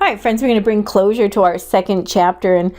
All right, friends, we're going to bring closure to our second chapter, and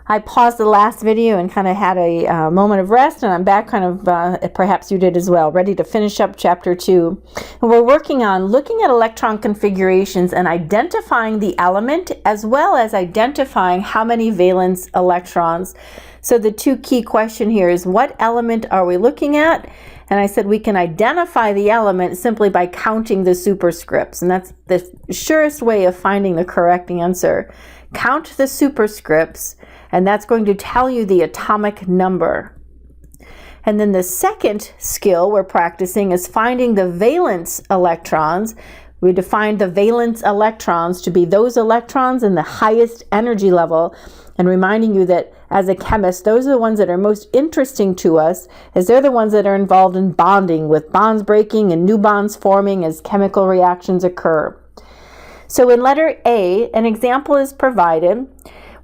I paused the last video and kind of had a moment of rest, and I'm back kind of, perhaps you did as well, ready to finish up chapter 2. And we're working on looking at electron configurations and identifying the element, as well as identifying how many valence electrons. So the two key question here is, what element are we looking at? And I said we can identify the element simply by counting the superscripts, and that's the surest way of finding the correct answer. Count the superscripts, and that's going to tell you the atomic number. And then the second skill we're practicing is finding the valence electrons. We defined the valence electrons to be those electrons in the highest energy level, and reminding you that as a chemist, those are the ones that are most interesting to us, as they're the ones that are involved in bonding, with bonds breaking and new bonds forming as chemical reactions occur. So in letter A, an example is provided: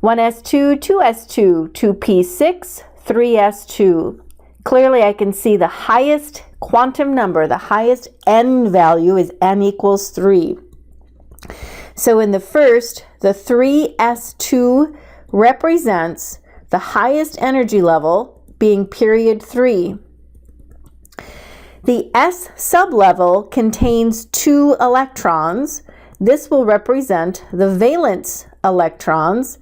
1s2, 2s2, 2p6, 3s2. Clearly I can see the highest quantum number, the highest n value is n equals 3. So in the first, the 3s2 represents the highest energy level, being period 3. The s sublevel contains 2 electrons. This will represent the valence electrons,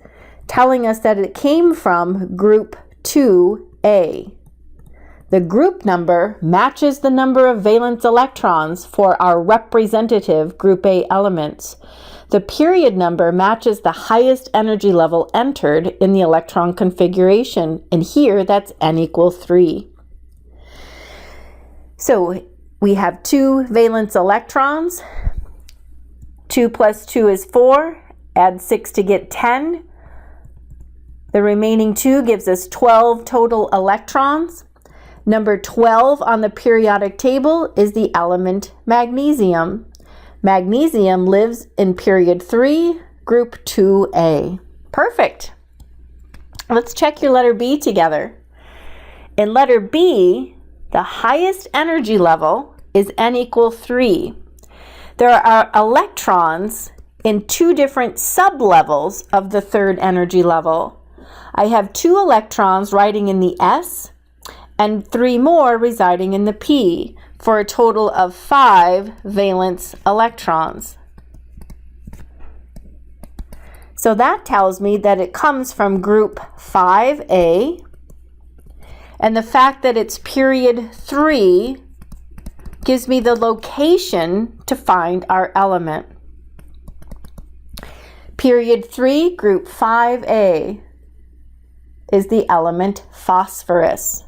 telling us that it came from group 2A. The group number matches the number of valence electrons for our representative group A elements. The period number matches the highest energy level entered in the electron configuration, and here that's n equals 3. So we have 2 valence electrons. 2 plus 2 is 4. Add 6 to get 10. The remaining 2 gives us 12 total electrons. Number 12 on the periodic table is the element magnesium. Magnesium lives in period 3, group 2A. Perfect. Let's check your letter B together. In letter B, the highest energy level is n equals 3. There are electrons in 2 different sublevels of the third energy level. I have 2 electrons riding in the S and 3 more residing in the P, for a total of 5 valence electrons. So that tells me that it comes from group 5A, and the fact that it's period 3 gives me the location to find our element. Period 3, group 5A, is the element phosphorus.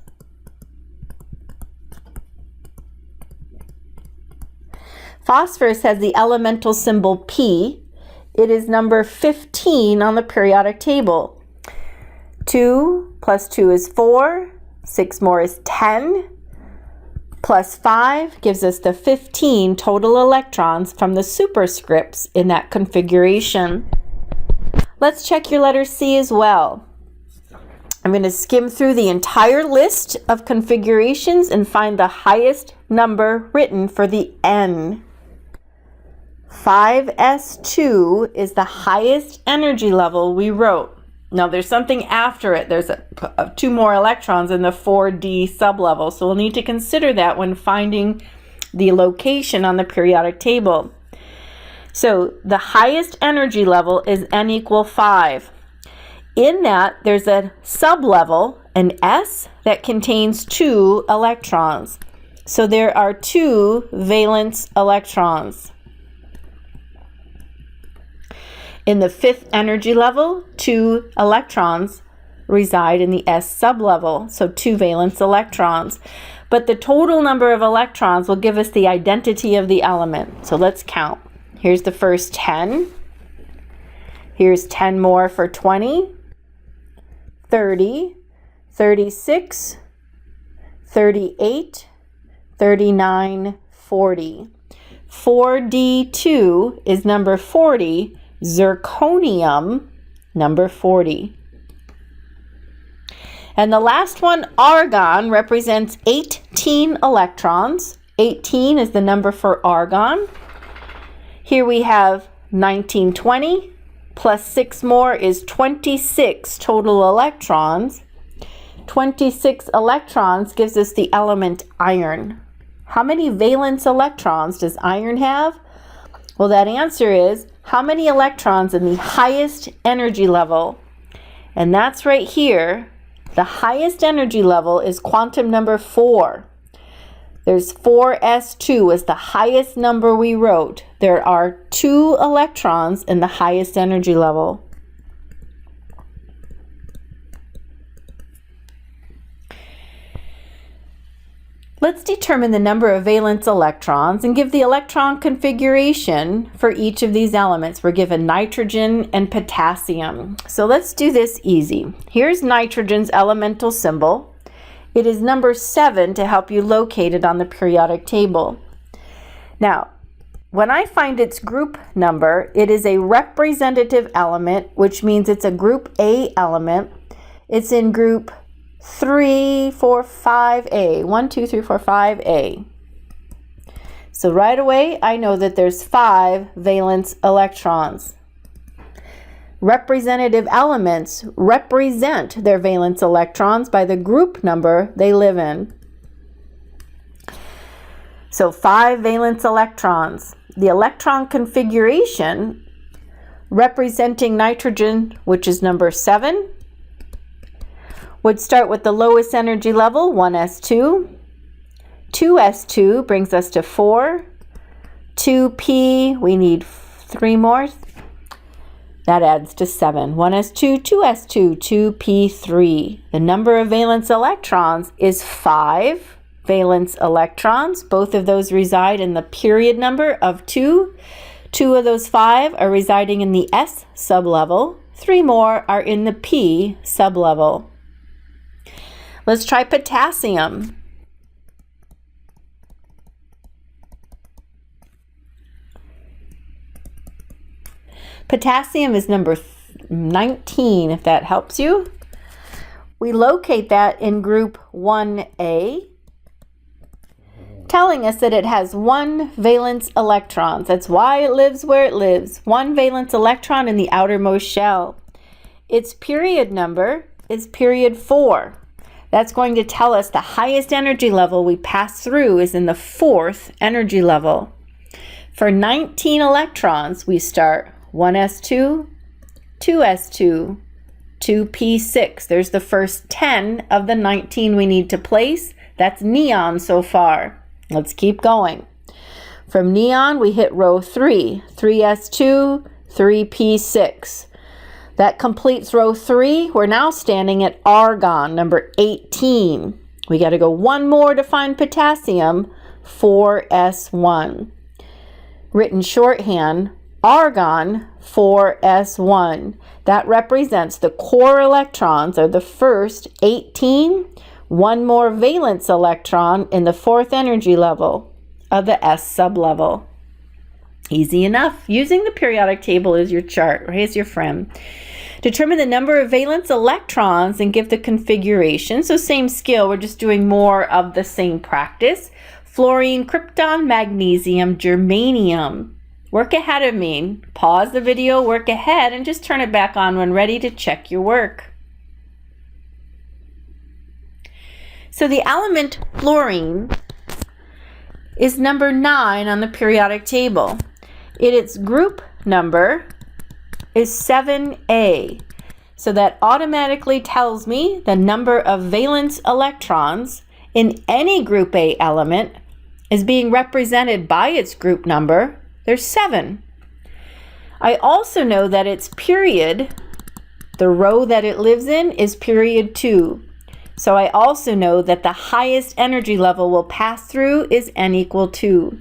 Phosphorus has the elemental symbol P. It is number 15 on the periodic table. 2 plus 2 is 4. 6 more is 10. Plus 5 gives us the 15 total electrons from the superscripts in that configuration. Let's check your letter C as well. I'm going to skim through the entire list of configurations and find the highest number written for the N. 5s2 is the highest energy level we wrote. Now there's something after it. There's 2 more electrons in the 4d sublevel, so we'll need to consider that when finding the location on the periodic table. So the highest energy level is n equals 5. In that, there's a sublevel, an S, that contains 2 electrons. So there are 2 valence electrons. In the 5th energy level, 2 electrons reside in the S sublevel, so 2 valence electrons. But the total number of electrons will give us the identity of the element. So let's count. Here's the first 10. Here's 10 more for 20. 30, 36, 38, 39, 40. 4d2 is number 40, zirconium, number 40. And the last one, argon, represents 18 electrons. 18 is the number for argon. Here we have 1920, plus 6 more is 26 total electrons. 26 electrons gives us the element iron. How many valence electrons does iron have? Well, that answer is how many electrons in the highest energy level? And that's right here. The highest energy level is quantum number 4. There's 4s2 is the highest number we wrote. There are 2 electrons in the highest energy level. Let's determine the number of valence electrons and give the electron configuration for each of these elements. We're given nitrogen and potassium. So let's do this easy. Here's nitrogen's elemental symbol. It is number 7 to help you locate it on the periodic table. Now, when I find its group number, it is a representative element, which means it's a group A element. It's in group 3, 4, 5A. 1, 2, 3, 4, 5A. So right away, I know that there's 5 valence electrons. Representative elements represent their valence electrons by the group number they live in. So 5 valence electrons. The electron configuration representing nitrogen, which is number 7, would start with the lowest energy level, 1s2. 2s2 brings us to 4. 2p, we need 3 more. That adds to 7. 1s2, 2s2, 2p3. The number of valence electrons is 5 valence electrons. Both of those reside in the period number of 2. 2 of those 5 are residing in the s sublevel. 3 more are in the p sublevel. Let's try potassium. Potassium is number 19, if that helps you. We locate that in group 1A, telling us that it has 1 valence electrons. That's why it lives where it lives. 1 valence electron in the outermost shell. Its period number is period 4. That's going to tell us the highest energy level we pass through is in the 4th energy level. For 19 electrons, we start 1s2, 2s2, 2p6. There's the first 10 of the 19 we need to place. That's neon so far. Let's keep going. From neon, we hit row 3, 3s2, 3p6. That completes row 3. We're now standing at argon, number 18. We got to go 1 more to find potassium, 4s1. Written shorthand, argon, 4s1. That represents the core electrons are the first 18. 1 more valence electron in the 4th energy level of the s sublevel. Easy enough. Using the periodic table as your chart, right, as your friend. Determine the number of valence electrons and give the configuration. So same skill, we're just doing more of the same practice. Fluorine, krypton, magnesium, germanium. Work ahead of me. Pause the video, work ahead, and just turn it back on when ready to check your work. So the element fluorine is number 9 on the periodic table. Its group number is 7A. So that automatically tells me the number of valence electrons in any group A element is being represented by its group number. There's 7. I also know that its period, the row that it lives in, is period 2. So I also know that the highest energy level we'll pass through is n equal 2.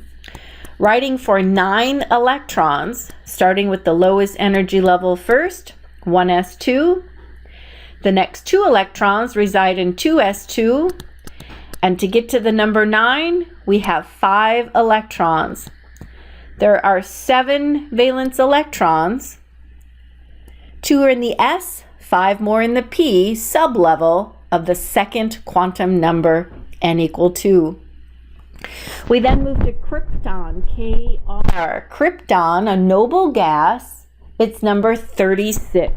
Writing for 9 electrons, starting with the lowest energy level first, 1s2. The next 2 electrons reside in 2s2. And to get to the number 9, we have 5 electrons. There are 7 valence electrons. 2 are in the s, 5 more in the p sublevel of the second quantum number, n equal 2. We then move to krypton, Kr. Krypton, a noble gas. It's number 36.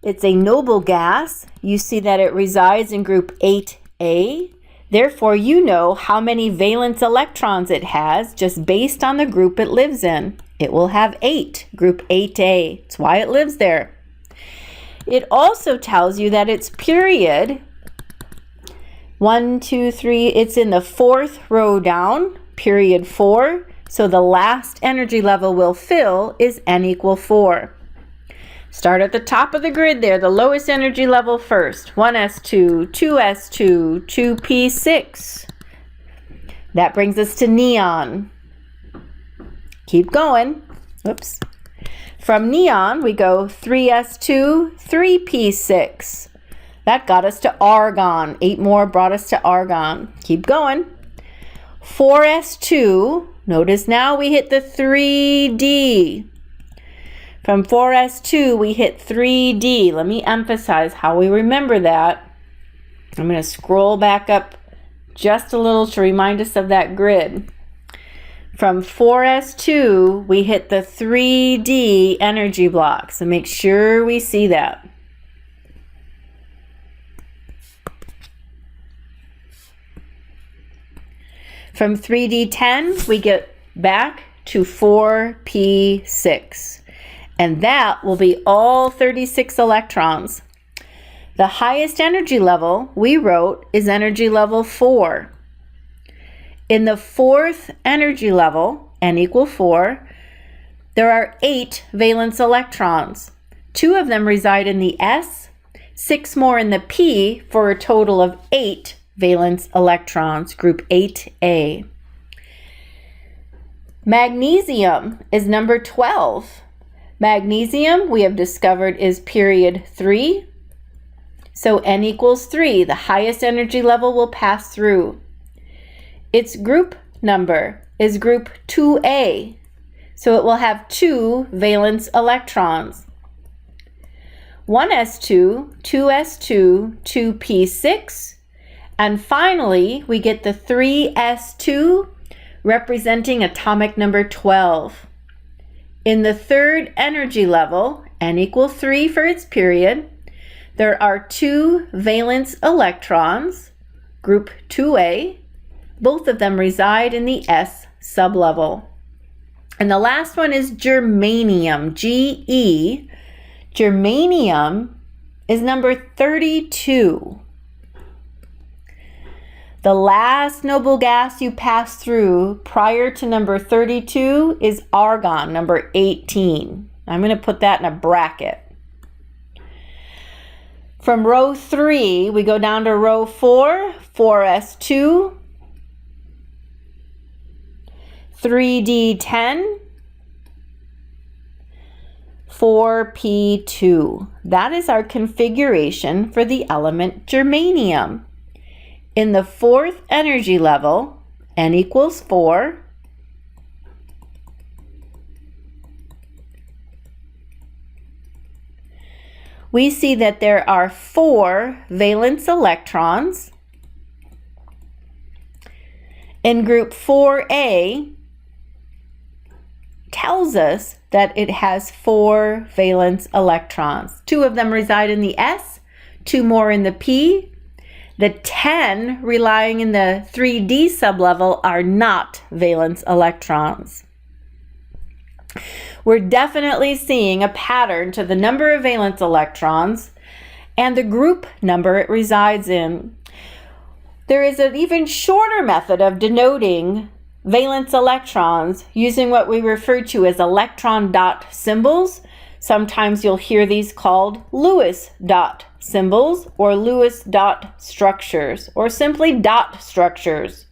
It's a noble gas. You see that it resides in group 8A. Therefore, you know how many valence electrons it has just based on the group it lives in. It will have 8, group 8A. That's why it lives there. It also tells you that its period, 1, 2, 3, it's in the 4th row down, period 4. So the last energy level we'll fill is N equal 4. Start at the top of the grid there, the lowest energy level first. 1s2, 2s2, 2p6. That brings us to neon. Keep going. Whoops. From neon, we go 3s2, 3p6. That got us to argon. 8 more brought us to argon. Keep going. 4s2, notice now we hit the 3d. From 4s2, we hit 3d. Let me emphasize how we remember that. I'm going to scroll back up just a little to remind us of that grid. From 4s2, we hit the 3d energy block. So make sure we see that. From 3d10, we get back to 4p6. And that will be all 36 electrons. The highest energy level we wrote is energy level 4. In the 4th energy level, N equal 4, there are 8 valence electrons. 2 of them reside in the S, 6 more in the P, for a total of 8 valence electrons, group 8A. Magnesium is number 12. Magnesium, we have discovered, is period 3. So N equals 3. The highest energy level will pass through. Its group number is group 2A. So it will have 2 valence electrons. 1s2, 2s2, 2p6. And finally, we get the 3s2 representing atomic number 12. In the 3rd energy level, N equals 3 for its period, there are 2 valence electrons, group 2A. Both of them reside in the S sublevel. And the last one is germanium, Ge. Germanium is number 32. The last noble gas you pass through prior to number 32 is argon, number 18. I'm going to put that in a bracket. From row 3, we go down to row 4, 4s2, 3d10, 4p2. That is our configuration for the element germanium. In the 4th energy level, N equals 4, we see that there are 4 valence electrons. In group 4A, tells us that it has 4 valence electrons. 2 of them reside in the S, 2 more in the P. The 10 relying in the 3D sublevel are not valence electrons. We're definitely seeing a pattern to the number of valence electrons and the group number it resides in. There is an even shorter method of denoting valence electrons using what we refer to as electron dot symbols. Sometimes you'll hear these called Lewis dot symbols or Lewis dot structures or simply dot structures,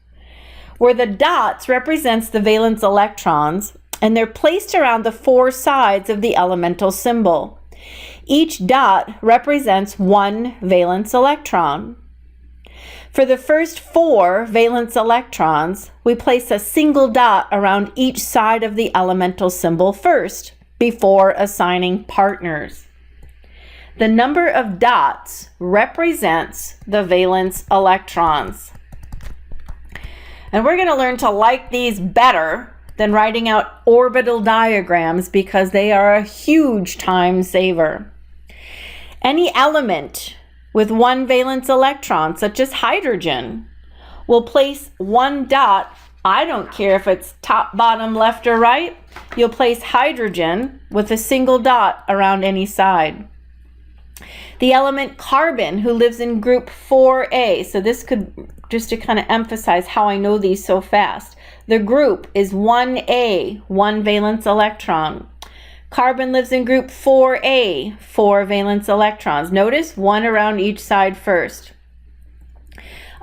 where the dots represents the valence electrons and they're placed around the 4 sides of the elemental symbol. Each dot represents 1 valence electron. For the first 4 valence electrons, we place a single dot around each side of the elemental symbol first, before assigning partners. The number of dots represents the valence electrons. And we're going to learn to like these better than writing out orbital diagrams because they are a huge time saver. Any element with one valence electron, such as hydrogen, will place one dot. I don't care if it's top, bottom, left, or right. You'll place hydrogen with a single dot around any side. The element carbon, who lives in group 4A. So this could, just to kind of emphasize how I know these so fast. The group is 1A, one valence electron. Carbon lives in group 4A, 4 valence electrons. Notice one around each side first.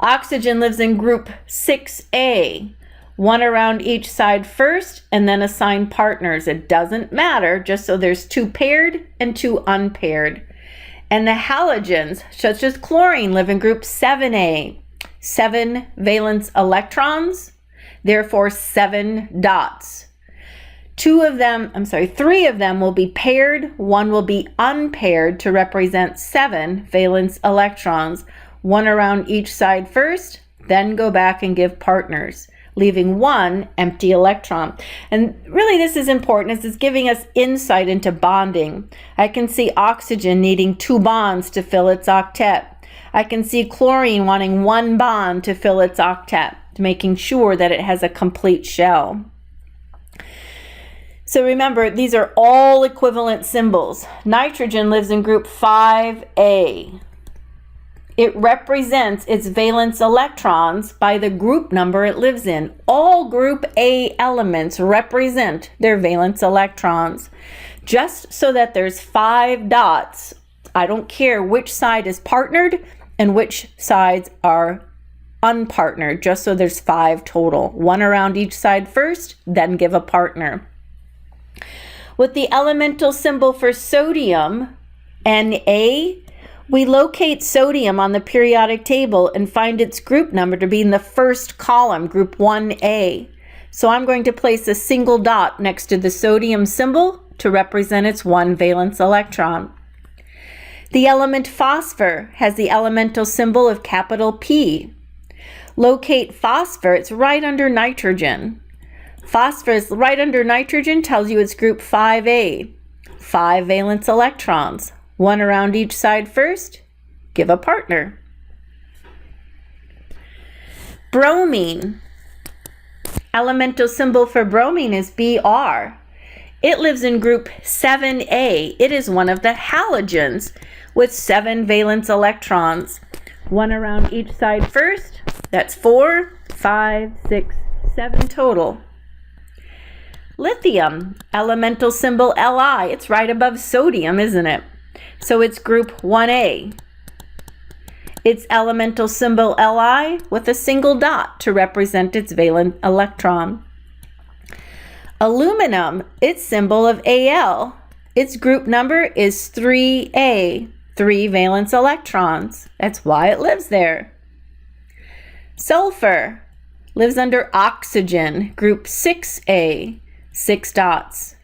Oxygen lives in group 6A, one around each side first, and then assign partners. It doesn't matter, just so there's 2 paired and 2 unpaired. And the halogens, such as chlorine, live in group 7A, 7 valence electrons, therefore 7 dots. 3 of them will be paired, 1 will be unpaired to represent 7 valence electrons, 1 around each side first, then go back and give partners, leaving 1 empty electron. And really this is important as it's giving us insight into bonding. I can see oxygen needing 2 bonds to fill its octet. I can see chlorine wanting 1 bond to fill its octet, making sure that it has a complete shell. So remember, these are all equivalent symbols. Nitrogen lives in group 5A. It represents its valence electrons by the group number it lives in. All group A elements represent their valence electrons. Just so that there's 5 dots, I don't care which side is partnered and which sides are unpartnered, just so there's 5 total. 1 around each side first, then give a partner. With the elemental symbol for sodium, Na, we locate sodium on the periodic table and find its group number to be in the first column, group 1A. So I'm going to place a single dot next to the sodium symbol to represent its 1 valence electron. The element phosphor has the elemental symbol of capital P. Locate phosphor, it's right under nitrogen. Phosphorus right under nitrogen tells you it's group 5A, 5 valence electrons, 1 around each side first, give a partner. Bromine, elemental symbol for bromine is Br. It lives in group 7A. It is one of the halogens with 7 valence electrons, 1 around each side first. That's 4, 5, 6, 7 total. Lithium, elemental symbol Li. It's right above sodium, isn't it? So it's group 1A. Its elemental symbol Li with a single dot to represent its valence electron. Aluminum, its symbol of Al. Its group number is 3A, 3 valence electrons. That's why it lives there. Sulfur lives under oxygen, group 6A, 6 dots.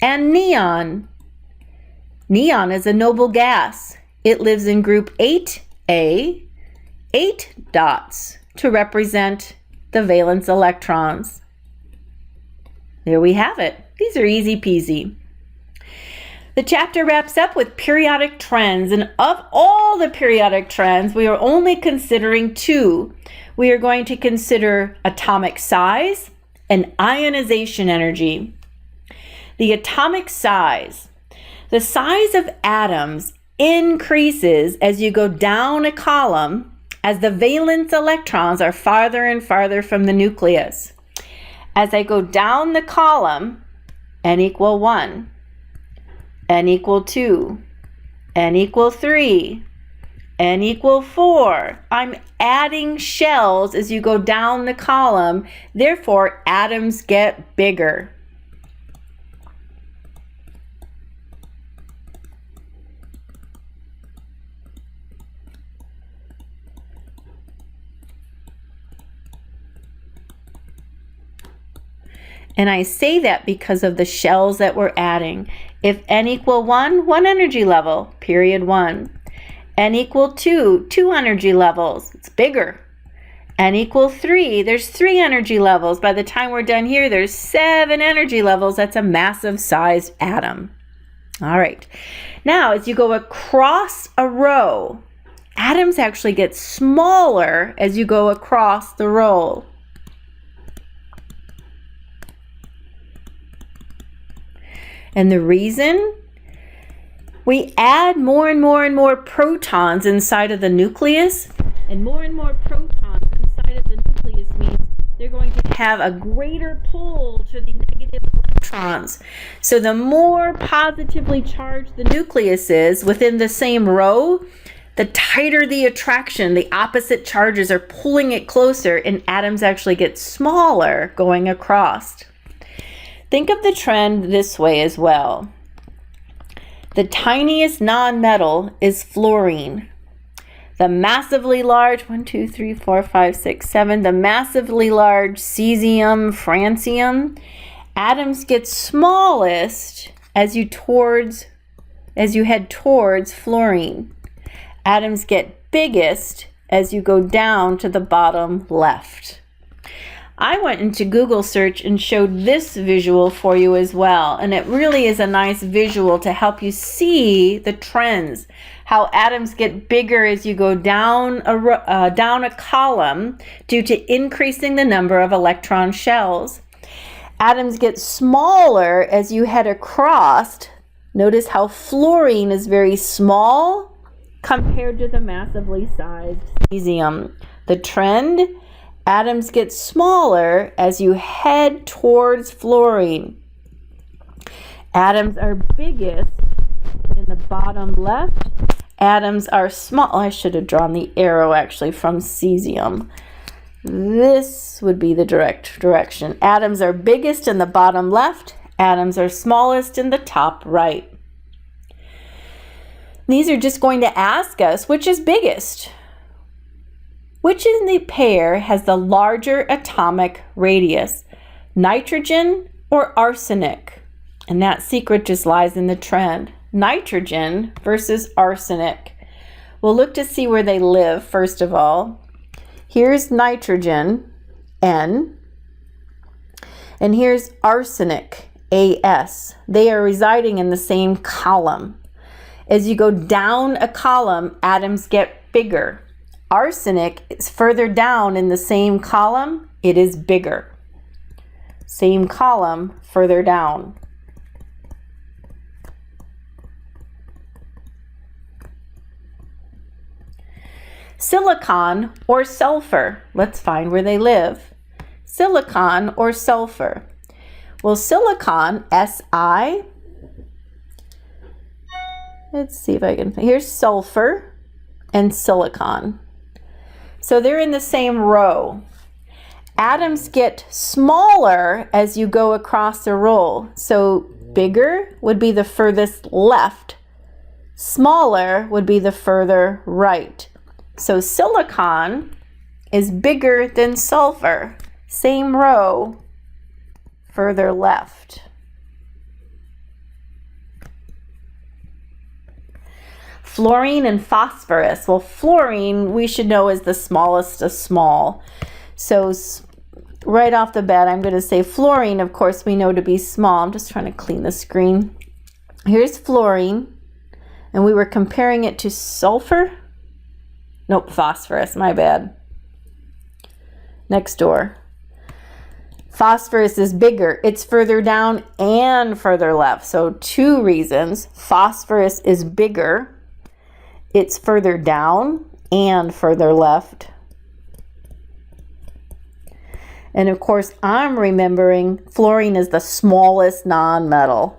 And neon. Neon is a noble gas. It lives in group 8A, 8 dots to represent the valence electrons. There we have it. These are easy peasy. The chapter wraps up with periodic trends, and of all the periodic trends, we are only considering 2. We are going to consider atomic size and ionization energy. The atomic size. The size of atoms increases as you go down a column as the valence electrons are farther and farther from the nucleus. As I go down the column, n equal 1, n equal 2, n equal 3, n equal 4. I'm adding shells as you go down the column, therefore atoms get bigger. And I say that because of the shells that we're adding. If n equal 1, 1 energy level, period 1. N equal 2, 2 energy levels, it's bigger. N equal 3. There's 3 energy levels. By the time we're done here, there's 7 energy levels. That's a massive sized atom. All right. Now, as you go across a row, atoms actually get smaller as you go across the row. And the reason? We add more and more and more protons inside of the nucleus, and more protons inside of the nucleus means they're going to have a greater pull to the negative electrons. So the more positively charged the nucleus is within the same row, the tighter the attraction. The opposite charges are pulling it closer, and atoms actually get smaller going across. Think of the trend this way as well. The tiniest nonmetal is fluorine. The massively large, 1, 2, 3, 4, 5, 6, 7, the massively large cesium, francium, atoms get smallest as you head towards fluorine. Atoms get biggest as you go down to the bottom left. I went into Google search and showed this visual for you as well, and it really is a nice visual to help you see the trends, how atoms get bigger as you go down a column due to increasing the number of electron shells. Atoms get smaller as you head across. Notice how fluorine is very small compared to the massively sized cesium. The trend? Atoms get smaller as you head towards fluorine. Atoms are biggest in the bottom left. Atoms are small. I should have drawn the arrow actually from cesium. This would be the direct direction. Atoms are biggest in the bottom left. Atoms are smallest in the top right. These are just going to ask us which is biggest. Which in the pair has the larger atomic radius, nitrogen or arsenic? And that secret just lies in the trend. Nitrogen versus arsenic. We'll look to see where they live first of all. Here's nitrogen, N, and here's arsenic, AS. They are residing in the same column. As you go down a column, atoms get bigger. Arsenic is further down in the same column, it is bigger. Same column, further down. Silicon or sulfur. Let's find where they live. Silicon or sulfur. Well, silicon, Si. Let's see if I can, here's sulfur and silicon. So they're in the same row. Atoms get smaller as you go across the row. So bigger would be the furthest left. Smaller would be the further right. So silicon is bigger than sulfur. Same row, further left. Fluorine and phosphorus. Well, fluorine we should know is the smallest of small. So right off the bat, I'm going to say fluorine, of course, we know to be small. I'm just trying to clean the screen. Here's fluorine, and we were comparing it to sulfur. Nope, phosphorus, my bad. Next door. Phosphorus is bigger. It's further down and further left. So 2 reasons. Phosphorus is bigger. It's further down and further left. And of course, I'm remembering fluorine is the smallest nonmetal.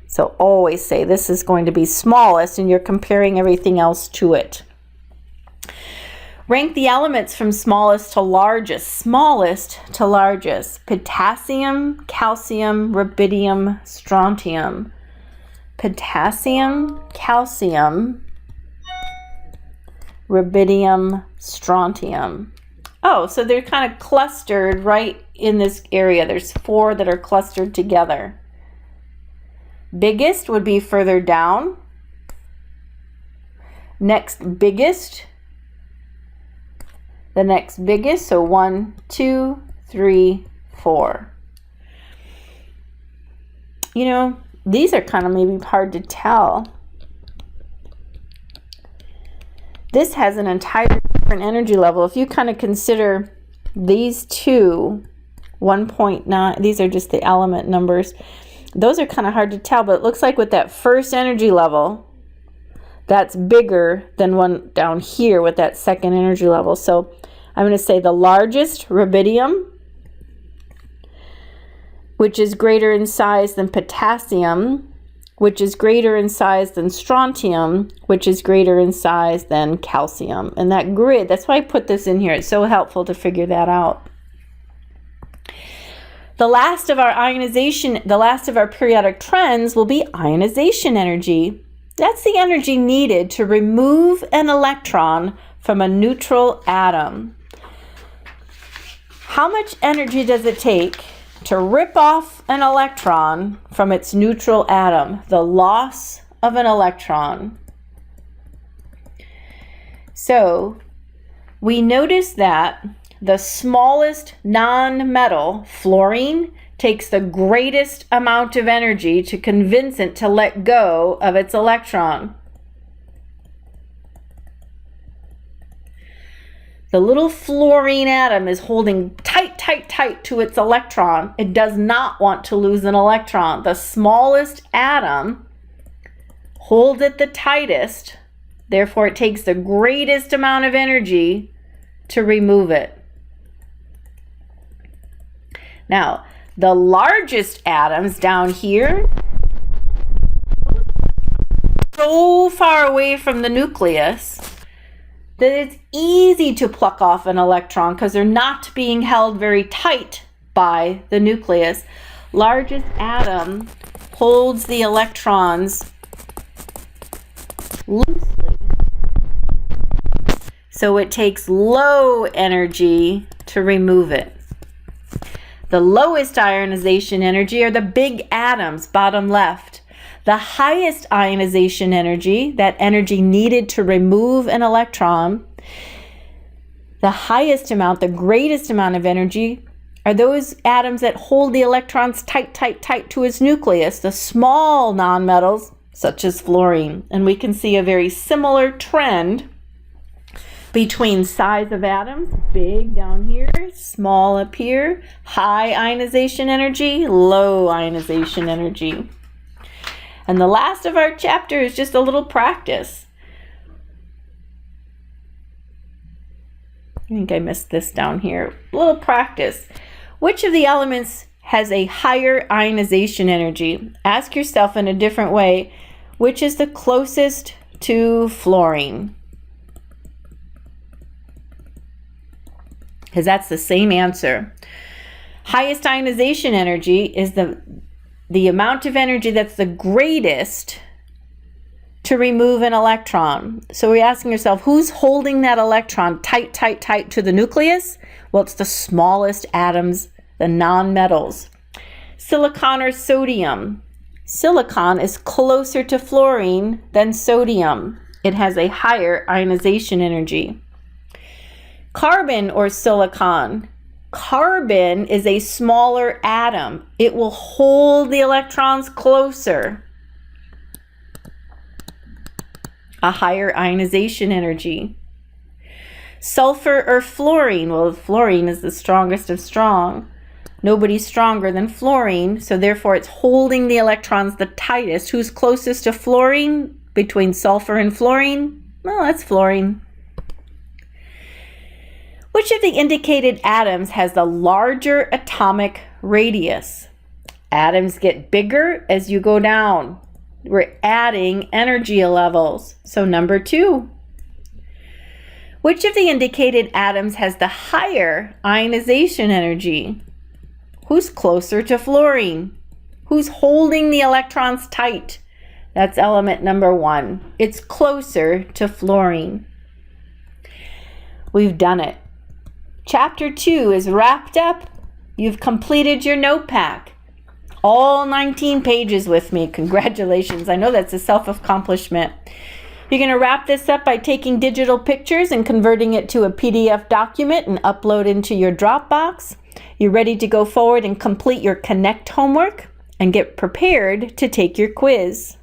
So always say this is going to be smallest, and you're comparing everything else to it. Rank the elements from smallest to largest. Smallest to largest. Potassium, calcium, rubidium, strontium. Potassium, calcium, rubidium, strontium. Oh, so they're kind of clustered right in this area. There's 4 that are clustered together. Biggest would be further down. Next biggest the next biggest. So 1, 2, 3, 4. You know, these are kind of maybe hard to tell. This has an entirely different energy level. If you kind of consider these two, 1.9, these are just the element numbers. Those are kind of hard to tell, but it looks like with that first energy level, that's bigger than one down here with that second energy level. So I'm going to say the largest, rubidium, which is greater in size than potassium, which is greater in size than strontium, which is greater in size than calcium. And that grid, that's why I put this in here. It's so helpful to figure that out. The last of our ionization, the last of our periodic trends will be ionization energy. That's the energy needed to remove an electron from a neutral atom. How much energy does it take to rip off an electron from its neutral atom? The loss of an electron. So we notice that the smallest non-metal, fluorine, takes the greatest amount of energy to convince it to let go of its electron. The little fluorine atom is holding tight, tight, tight to its electron. It does not want to lose an electron. The smallest atom holds it the tightest. Therefore, it takes the greatest amount of energy to remove it. Now, the largest atoms down here, so far away from the nucleus, that it's easy to pluck off an electron because they're not being held very tight by the nucleus. Largest atom holds the electrons loosely. So it takes low energy to remove it. The lowest ionization energy are the big atoms, bottom left. The highest ionization energy, that energy needed to remove an electron, the highest amount, the greatest amount of energy, are those atoms that hold the electrons tight, tight, tight to its nucleus, the small nonmetals, such as fluorine. And we can see a very similar trend between size of atoms, big down here, small up here, high ionization energy, low ionization energy. And the last of our chapter is just a little practice. I think I missed this down here. A little practice. Which of the elements has a higher ionization energy? Ask yourself in a different way, which is the closest to fluorine? Because that's the same answer. Highest ionization energy is the amount of energy that's the greatest to remove an electron. So we're asking yourself, who's holding that electron tight, tight, tight to the nucleus? Well, it's the smallest atoms, the nonmetals. Silicon or sodium? Silicon is closer to fluorine than sodium. It has a higher ionization energy. Carbon or silicon? Carbon is a smaller atom. It will hold the electrons closer. A higher ionization energy. Sulfur or fluorine? Well, fluorine is the strongest of strong. Nobody's stronger than fluorine, so therefore it's holding the electrons the tightest. Who's closest to fluorine between sulfur and fluorine? Well, that's fluorine. Which of the indicated atoms has the larger atomic radius? Atoms get bigger as you go down. We're adding energy levels. So number 2. Which of the indicated atoms has the higher ionization energy? Who's closer to fluorine? Who's holding the electrons tight? That's element number 1. It's closer to fluorine. We've done it. Chapter 2 is wrapped up. You've completed your note pack. All 19 pages with me. Congratulations. I know that's a self-accomplishment. You're going to wrap this up by taking digital pictures and converting it to a PDF document and upload into your Dropbox. You're ready to go forward and complete your Connect homework and get prepared to take your quiz.